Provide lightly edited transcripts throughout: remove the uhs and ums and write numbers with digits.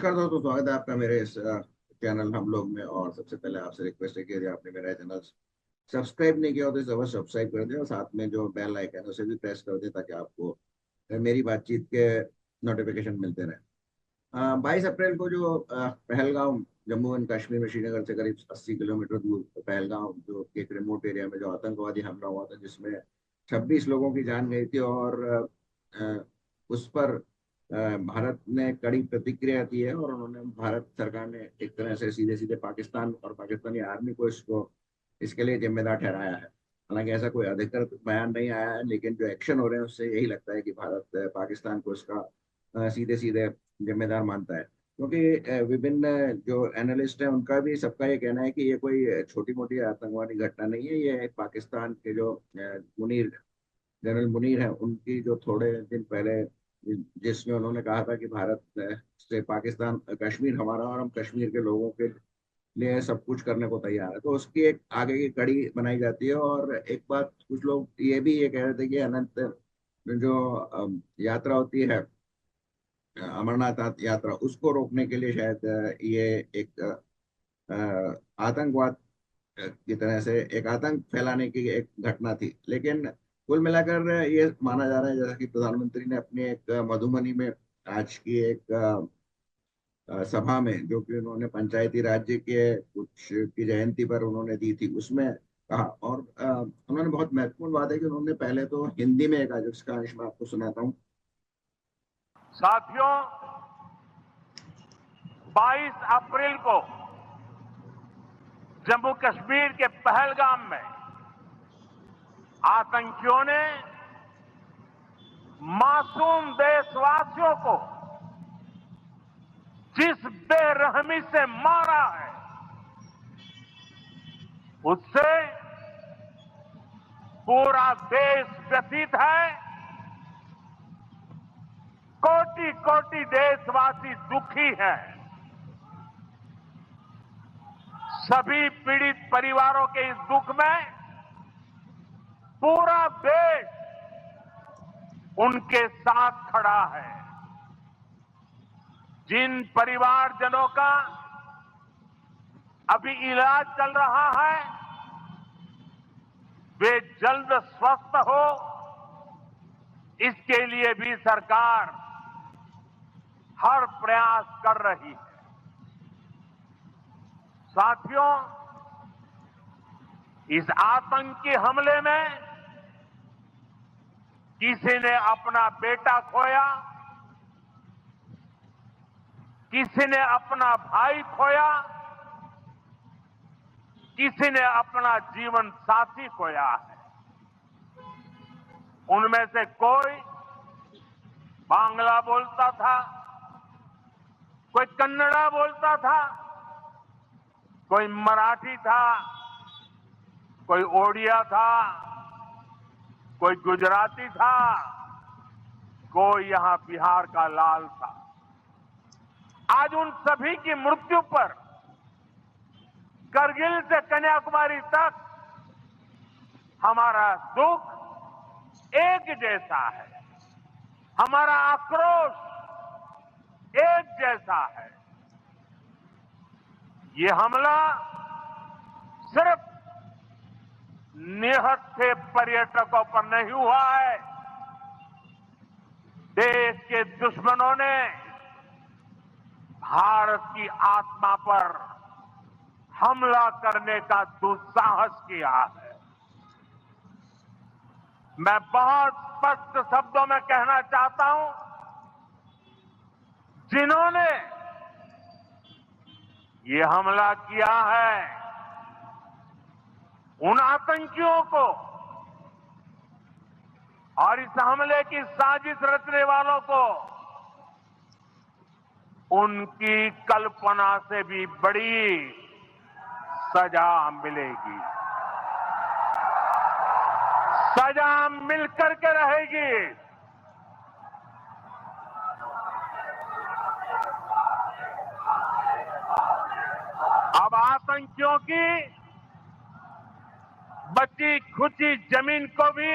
नमस्कार दोस्तों, स्वागत है आपका मेरे इस चैनल हम लोग में। और सबसे पहले आपसे रिक्वेस्ट है कि यदि आपने मेरा चैनल सब्सक्राइब नहीं किया हो तो इसे अवश्य सब्सक्राइब कर दें और साथ में जो बेल आइकन है उसे भी प्रेस कर दें ताकि आपको मेरी बातचीत के नोटिफिकेशन मिलते रहे। 22 अप्रैल को जो पहलगाम, जम्मू एंड कश्मीर में श्रीनगर से करीब 80 किलोमीटर दूर पहलगाम जो एक रिमोट एरिया में जो आतंकवादी हमला हुआ था जिसमें 26 लोगों की जान गई थी। और उस पर भारत ने कड़ी प्रतिक्रिया दी है और उन्होंने, भारत सरकार ने एक तरह से सीधे सीधे पाकिस्तान और पाकिस्तानी आर्मी को इसके लिए जिम्मेदार ठहराया है। हालांकि ऐसा कोई अधिकृत बयान नहीं आया है, लेकिन जो एक्शन हो रहे हैं उससे यही लगता है कि भारत पाकिस्तान को इसका सीधे सीधे जिम्मेदार मानता है। क्योंकि विभिन्न जो एनालिस्ट हैं उनका भी, सबका ये कहना है कि ये कोई छोटी मोटी आतंकवादी घटना नहीं है। ये एक पाकिस्तान के जो मुनीर, जनरल मुनीर हैं, उनकी जो थोड़े दिन पहले जिसमें उन्होंने कहा था कि भारत से पाकिस्तान, कश्मीर हमारा और हम कश्मीर के लोगों के लिए सब कुछ करने को तैयार है, तो उसकी एक आगे की कड़ी बनाई जाती है। और एक बात, कुछ लोग ये कह रहे थे कि अनंत जो यात्रा होती है, अमरनाथ यात्रा, उसको रोकने के लिए शायद ये एक आतंकवाद की तरह से एक आतंक फैलाने की एक घटना थी। लेकिन कुल मिलाकर ये माना जा रहा है, जैसा कि प्रधानमंत्री ने अपने एक मधुबनी में आज की एक सभा में, जो कि उन्होंने पंचायती राज्य के कुछ की जयंती पर उन्होंने दी थी, उसमें कहा। और उन्होंने बहुत महत्वपूर्ण बात है कि उन्होंने पहले तो हिंदी में एक, जिसका अंश मैं आपको सुनाता हूँ। साथियों, 22 अप्रैल को जम्मू कश्मीर के पहलगाम में आतंकियों ने मासूम देशवासियों को जिस बेरहमी से मारा है, उससे पूरा देश व्यथित है। कोटि कोटि देशवासी दुखी हैं। सभी पीड़ित परिवारों के इस दुख में पूरा देश उनके साथ खड़ा है। जिन परिवारजनों का अभी इलाज चल रहा है, वे जल्द स्वस्थ हो, इसके लिए भी सरकार हर प्रयास कर रही है। साथियों, इस आतंकी हमले में किसी ने अपना बेटा खोया, किसी ने अपना भाई खोया, किसी ने अपना जीवन साथी खोया है। उनमें से कोई बांग्ला बोलता था, कोई कन्नड़ा बोलता था, कोई मराठी था, कोई ओडिया था, कोई गुजराती था, कोई यहां बिहार का लाल था। आज उन सभी की मृत्यु पर करगिल से कन्याकुमारी तक हमारा दुख एक जैसा है, हमारा आक्रोश एक जैसा है। ये हमला सिर्फ निहत्थे पर्यटकों पर नहीं हुआ है। देश के दुश्मनों ने भारत की आत्मा पर हमला करने का दुस्साहस किया है। मैं बहुत स्पष्ट शब्दों में कहना चाहता हूं, जिन्होंने ये हमला किया है, उन आतंकियों को और इस हमले की साजिश रचने वालों को उनकी कल्पना से भी बड़ी सजा मिलेगी। सजा मिलकर के रहेगी। अब आतंकियों की बची खुची जमीन को भी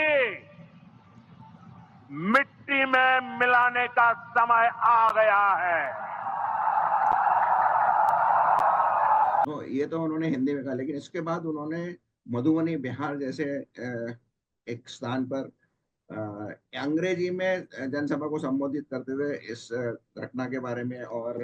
मिट्टी में मिलाने का समय आ गया है। तो ये तो उन्होंने हिंदी में कहा, लेकिन इसके बाद उन्होंने मधुबनी बिहार जैसे एक स्थान पर अंग्रेजी में जनसभा को संबोधित करते हुए इस घटना के बारे में और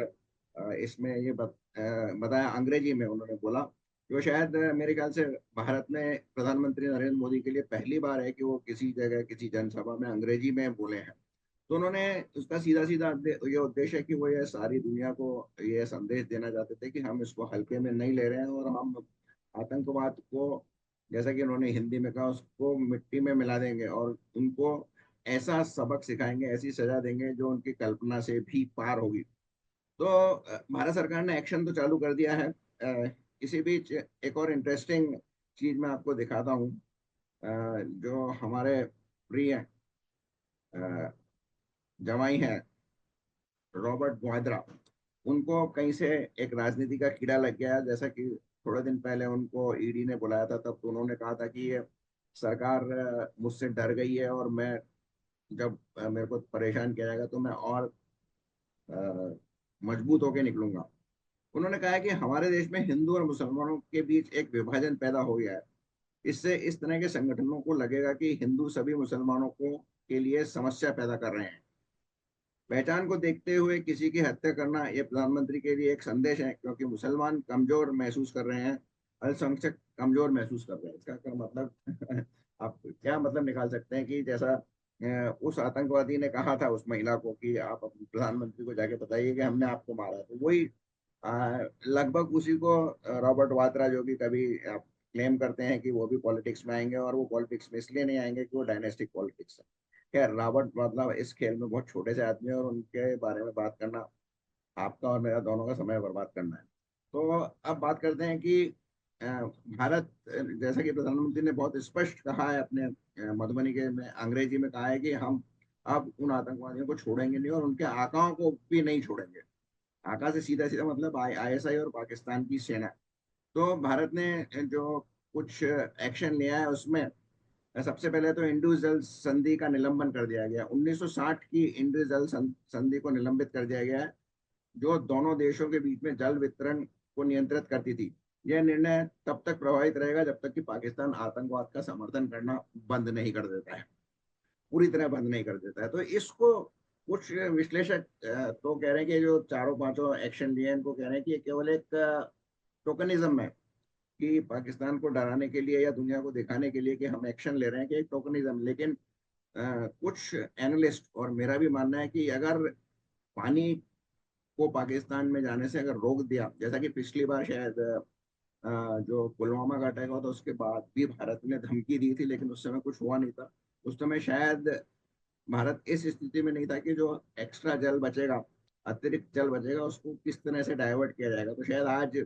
इसमें ये बताया, अंग्रेजी में उन्होंने बोला, जो शायद मेरे ख्याल से भारत में प्रधानमंत्री नरेंद्र मोदी के लिए पहली बार है कि वो किसी जगह किसी जनसभा में अंग्रेजी में बोले हैं। तो उन्होंने उसका सीधा सीधा ये उद्देश्य है कि वो ये सारी दुनिया को ये संदेश देना चाहते थे कि हम इसको हल्के में नहीं ले रहे हैं और हम आतंकवाद को, जैसा कि उन्होंने हिंदी में कहा, उसको मिट्टी में मिला देंगे और उनको ऐसा सबक सिखाएंगे, ऐसी सजा देंगे जो उनकी कल्पना से भी पार होगी। तो भारत सरकार ने एक्शन तो चालू कर दिया है। इसी बीच एक और इंटरेस्टिंग चीज मैं आपको दिखाता हूँ। जो हमारे प्रिय जवाई हैं रॉबर्ट वाड्रा, उनको कहीं से एक राजनीति का कीड़ा लग गया है। जैसा कि थोड़े दिन पहले उनको ईडी ने बुलाया था, तब तो उन्होंने कहा था कि ये सरकार मुझसे डर गई है और मैं जब मेरे को परेशान किया जाएगा तो मैं और अ, मजबूत होकर निकलूंगा। उन्होंने कहा है कि हमारे देश में हिंदू और मुसलमानों के बीच एक विभाजन पैदा हो गया है। इससे इस तरह के संगठनों को लगेगा कि हिंदू सभी मुसलमानों को के लिए समस्या पैदा कर रहे हैं। पहचान को देखते हुए किसी की हत्या करना ये प्रधानमंत्री के लिए एक संदेश है, क्योंकि मुसलमान कमजोर महसूस कर रहे हैं, अल्पसंख्यक कमजोर महसूस कर रहे हैं। इसका क्या मतलब आप क्या मतलब निकाल सकते हैं कि जैसा उस आतंकवादी ने कहा था उस महिला को कि आप अपने प्रधानमंत्री को जाके बताइए कि हमने आपको मारा, तो वही लगभग उसी को रॉबर्ट वाड्रा, जो कि कभी आप क्लेम करते हैं कि वो भी पॉलिटिक्स में आएंगे, और वो पॉलिटिक्स में इसलिए नहीं आएंगे कि वो डायनेस्टिक पॉलिटिक्स है। खैर, रॉबर्ट मतलब इस खेल में बहुत छोटे से आदमी है और उनके बारे में बात करना आपका और मेरा दोनों का समय बर्बाद करना है। तो अब बात करते हैं कि भारत, जैसा कि प्रधानमंत्री ने बहुत स्पष्ट कहा है अपने मधुबनी के में अंग्रेजी में कहा है कि हम अब उन आतंकवादियों को छोड़ेंगे नहीं और उनके आकाओं को भी नहीं छोड़ेंगे। आका से सीधा सीधा मतलब आईएसआई और पाकिस्तान की सेना। तो भारत ने जो कुछ एक्शन लिया है उसमें सबसे पहले तो इंडस जल संधि का निलंबन कर दिया गया। 1960 की इंडस जल संधि को निलंबित कर दिया गया है, जो दोनों देशों के बीच में जल वितरण को नियंत्रित करती थी। यह निर्णय तब तक प्रभावित रहेगा जब तक कि पाकिस्तान आतंकवाद का समर्थन करना बंद नहीं कर देता है, पूरी तरह बंद नहीं कर देता है। तो इसको कुछ विश्लेषक तो कह रहे हैं कि जो चारों पांचों एक्शन लिए हैं, इनको कह रहे हैं कि ये केवल एक टोकनिज्म है, कि पाकिस्तान को डराने के लिए या दुनिया को दिखाने के लिए कि हम एक्शन ले रहे हैं, कि एक टोकनिज्म। लेकिन कुछ एनालिस्ट और मेरा भी मानना है कि अगर पानी को पाकिस्तान में जाने से अगर रोक दिया, जैसा कि पिछली बार शायद जो पुलवामा का अटैक हुआ था उसके बाद भी भारत ने धमकी दी थी, लेकिन उस समय कुछ हुआ नहीं था। उस समय शायद भारत इस स्थिति में नहीं था कि जो एक्स्ट्रा जल बचेगा, अतिरिक्त जल बचेगा, उसको किस तरह से डाइवर्ट किया जाएगा। तो शायद आज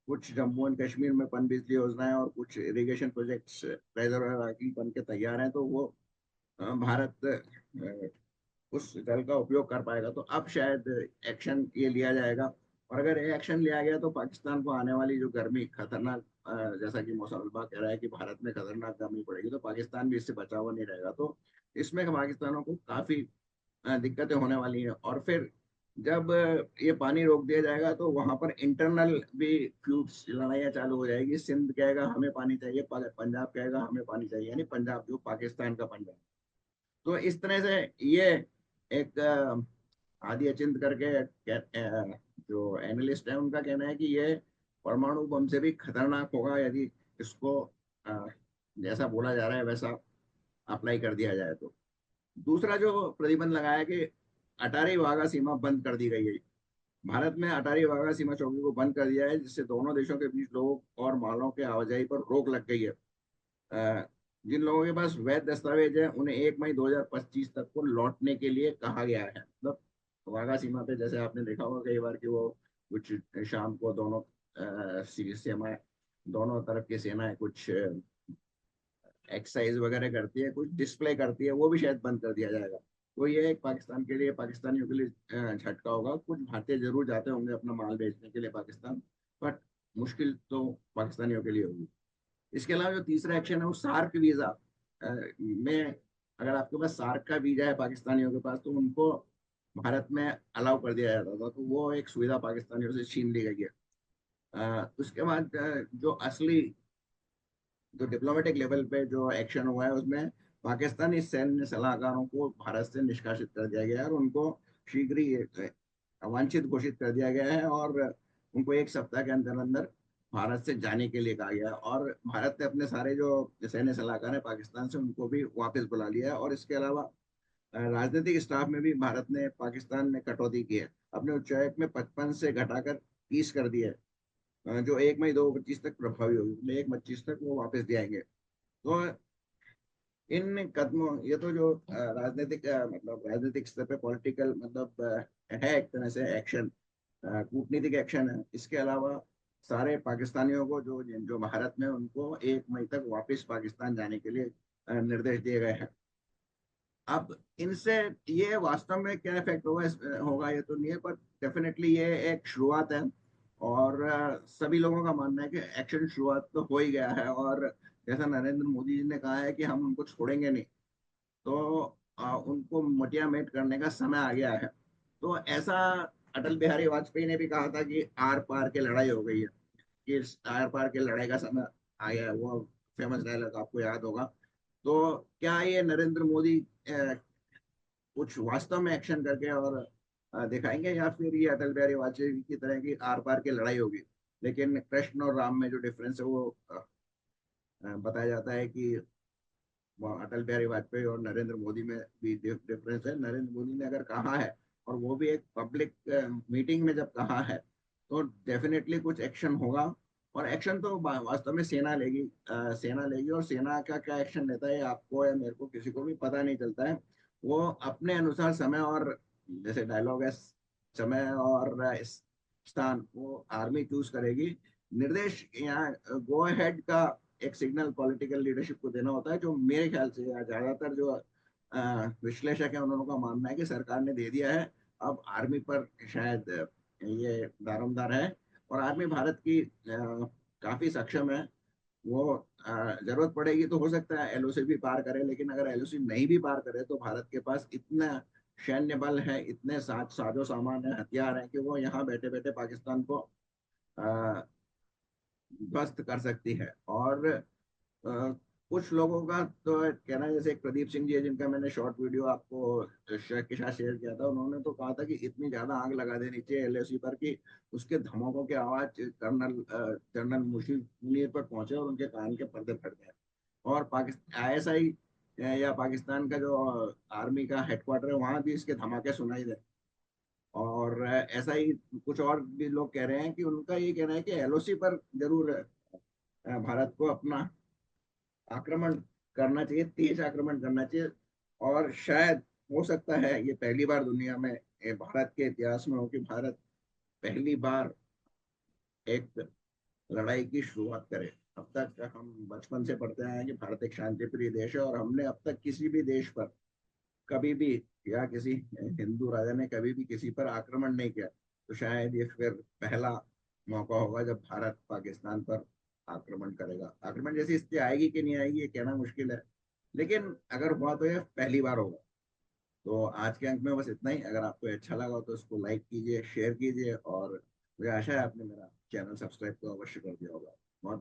कुछ जम्मू एंड कश्मीर में पनबिजली योजनाएं और कुछ इरिगेशन प्रोजेक्ट्स रिजर्वायर आदि बन के तैयार हैं, तो वो भारत उस जल का उपयोग कर पाएगा। तो अब शायद एक्शन ये लिया जाएगा, और अगर ये एक्शन लिया गया तो पाकिस्तान को आने वाली जो गर्मी खतरनाक, जैसा कि मौसम विभाग कह रहा है कि भारत में खतरनाक गर्मी पड़ेगी, तो पाकिस्तान भी इससे बचा हुआ नहीं रहेगा। तो इसमें पाकिस्तानों को काफी दिक्कतें होने वाली हैं। और फिर जब ये पानी रोक दिया जाएगा तो वहां पर इंटरनल भी फ्यूड्स लड़ाइयाँ चालू हो जाएगी। सिंध कहेगा हमें पानी चाहिए, पंजाब कहेगा हमें पानी चाहिए, यानी पंजाब जो पाकिस्तान का पंजाब। तो इस तरह से ये एक आदि अचिंत करके जो एनालिस्ट है, उनका कहना है कि ये परमाणु बम से भी खतरनाक होगा यदि इसको अ, जैसा बोला जा रहा है वैसा अप्लाई कर दिया जाए। तो दूसरा जो प्रतिबंध लगाया कि अटारी वाघा सीमा बंद कर दी गई है। भारत में अटारी वाघा सीमा चौकी को बंद कर दिया है, जिससे दोनों देशों के बीच लोगों और मालों के आवाजाही पर रोक लग गई है। जिन लोगों के पास वैध दस्तावेज है उन्हें 1 मई 2025 तक को लौटने के लिए कहा गया है। मतलब वाघा सीमा पे जैसे आपने देखा होगा कई बार कि वो कुछ शाम को दोनों सीमा, दोनों तरफ की सेनाएं कुछ एक्सरसाइज वगैरह करती है, कुछ डिस्प्ले करती है, वो भी शायद बंद कर दिया जाएगा। तो ये एक पाकिस्तान के लिए, पाकिस्तानियों के लिए झटका होगा। कुछ भारतीय जरूर जाते होंगे अपना माल बेचने के लिए पाकिस्तान, बट मुश्किल तो पाकिस्तानियों के लिए होगी। इसके अलावा जो तीसरा एक्शन है वो सार्क वीजा में, अगर आपके पास सार्क का वीजा है पाकिस्तानियों के पास, तो उनको भारत में अलाउ कर दिया जाता था। तो वो एक सुविधा पाकिस्तानियों से छीन ली गई है। उसके बाद जो असली जो डिप्लोमेटिक लेवल पे जो एक्शन हुआ है उसमें पाकिस्तानी सैन्य सलाहकारों को भारत से निष्कासित कर दिया गया है और उनको शीघ्र ही अवांछित घोषित कर दिया गया है और उनको एक सप्ताह के अंदर अंदर भारत से जाने के लिए कहा गया है। और भारत ने अपने सारे जो सैन्य सलाहकार हैं पाकिस्तान से उनको भी वापस बुला लिया है। और इसके अलावा राजनीतिक स्टाफ में भी भारत ने पाकिस्तान ने कटौती की है, अपने उच्चायुक्त में 55 से घटाकर 30 कर दिया है, जो 1 मई 2025 तक प्रभावी होगी। 1 25 तक वो वापस दिलाएंगे। तो इन कदमों, ये तो जो राजनीतिक मतलब राजनीतिक स्तर पे पॉलिटिकल मतलब है एक तरह से एक्शन, कूटनीतिक एक्शन है। इसके अलावा सारे पाकिस्तानियों को जो जो भारत में, उनको 1 मई तक वापस पाकिस्तान जाने के लिए निर्देश दिए गए हैं। अब इनसे ये वास्तव में क्या इफेक्ट होगा होगा ये तो नहीं है, पर डेफिनेटली ये एक शुरुआत है। और सभी लोगों का मानना है कि एक्शन शुरुआत तो हो ही गया है। और जैसा नरेंद्र मोदी जी ने कहा है कि हम उनको छोड़ेंगे नहीं, तो उनको मोटिया मेट करने का समय आ गया है। तो ऐसा अटल बिहारी वाजपेयी ने भी कहा था कि आर पार की लड़ाई हो गई है, कि इस आर पार की लड़ाई का समय आ गया है। वो फेमस डायलॉग आपको याद होगा। तो क्या ये नरेंद्र मोदी कुछ वास्तव में एक्शन करके और दिखाएंगे, या फिर ये अटल बिहारी वाजपेयी की तरह की आर पार की लड़ाई होगी? लेकिन कृष्ण और राम में जो डिफरेंस है वो बताया जाता है कि वो अटल बिहारी वाजपेयी और नरेंद्र मोदी में भी डिफरेंस है। नरेंद्र मोदी ने अगर कहा है, और वो भी एक पब्लिक मीटिंग में जब कहा है, तो डेफिनेटली कुछ एक्शन होगा। और एक्शन तो वास्तव में सेना लेगी, सेना लेगी। और सेना का क्या एक्शन लेता है आपको या मेरे को किसी को भी पता नहीं चलता है। वो अपने अनुसार समय और, जैसे डायलॉग है, समय और स्थान वो आर्मी चूज करेगी। निर्देश यहाँ गो अहेड का एक सिग्नल पॉलिटिकल लीडरशिप को देना होता है, जो मेरे ख्याल से ज्यादातर जो विश्लेषक है उन्होंने का मानना है कि सरकार ने दे दिया है। अब आर्मी पर शायद ये दारोमदार है। और आर्मी भारत की काफी सक्षम है। वो जरूरत पड़ेगी तो हो सकता है एलओसी भी पार करे, लेकिन अगर एलओसी नहीं भी पार करे तो भारत के पास इतना सैन्य बल है, इतने साजो सामान है, हथियार है, कि वो यहाँ बैठे बैठे पाकिस्तान को ध्वस्त कर सकती है। और कुछ लोगों का तो कहना है, जैसे एक प्रदीप सिंह जी है जिनका मैंने शॉर्ट वीडियो आपको के साथ शेयर किया था, उन्होंने तो कहा था कि इतनी ज्यादा आग लगा देनी चाहिए एलएसी पर कि उसके धमाकों की आवाज जनरल मुशीर मुनीर पर पहुंचे और उनके कान के पर्दे फट गए। और पाकिस्तान आईएसआई या पाकिस्तान का जो आर्मी का हेडक्वार्टर है वहां भी इसके धमाके सुनाई दे। और ऐसा ही कुछ और भी लोग कह रहे हैं कि उनका ये कहना है कि एलओसी पर जरूर भारत को अपना आक्रमण करना चाहिए, तेज आक्रमण करना चाहिए। और शायद हो सकता है ये पहली बार दुनिया में, भारत के इतिहास में हो कि भारत पहली बार एक लड़ाई की शुरुआत करे। अब तक हम बचपन से पढ़ते आए हैं कि भारत एक शांतिप्रिय देश है, और हमने अब तक किसी भी देश पर कभी भी, या किसी हिंदू राजा ने कभी भी किसी पर आक्रमण नहीं किया। तो शायद ये फिर पहला मौका होगा जब भारत पाकिस्तान पर आक्रमण करेगा। आक्रमण जैसी स्थिति आएगी कि नहीं आएगी ये कहना मुश्किल है, लेकिन अगर हुआ तो ये पहली बार होगा। तो आज के अंक में बस इतना ही। अगर आपको अच्छा लगा हो तो उसको लाइक कीजिए, शेयर कीजिए, और मुझे आशा है आपने मेरा चैनल सब्सक्राइब तो अवश्य कर दिया होगा।